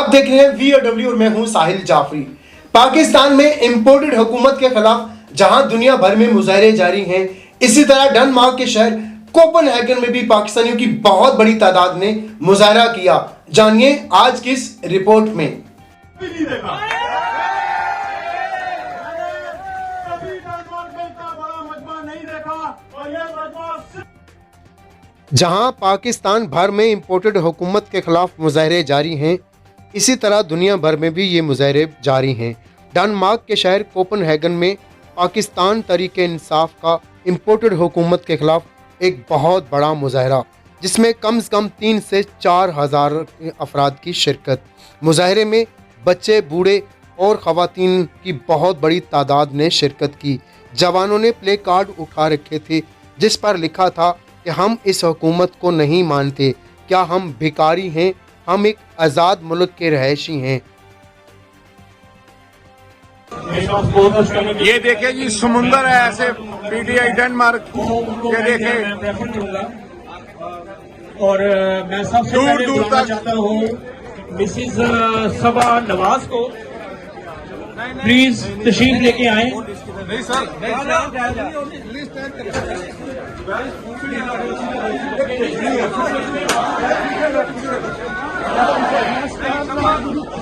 आप देख रहे हैं VOW और मैं हूं साहिल जाफरी। पाकिस्तान में इंपोर्टेड हुकूमत के खिलाफ जहां दुनिया भर में मुजाहरे जारी हैं, इसी तरह डेनमार्क के शहर कोपेनहेगन में भी पाकिस्तानियों की बहुत बड़ी तादाद ने मुजाहरा किया। जानिए आज की इस रिपोर्ट में। जहां पाकिस्तान भर में इंपोर्टेड हुकूमत के खिलाफ मुजाहरे जारी हैं, इसी तरह दुनिया भर में भी ये मुजाहरे जारी हैं। डेनमार्क के शहर कोपेनहेगन में पाकिस्तान तरीके इंसाफ का इंपोर्टेड हुकूमत के खिलाफ एक बहुत बड़ा मुजाहरा, जिसमें कम से कम 3 से 4 हज़ार अफराद की शिरकत। मुजाहरे में बच्चे, बूढ़े और ख़वातीन की बहुत बड़ी तादाद ने शिरकत की। जवानों ने प्ले कार्ड उठा रखे थे जिस पर लिखा था कि हम इस हुकूमत को नहीं मानते, क्या हम भिखारी हैं, हम एक आज़ाद मुल्क के रहायशी हैं। ये देखे जी समुंदर है, ऐसे PTI डेनमार्क ये देखे, और मैं सबसे पहले बुलाना चाहता हूँ मिसिज सबा नवाज को, प्लीज तशरीफ लेके आए। नहीं सर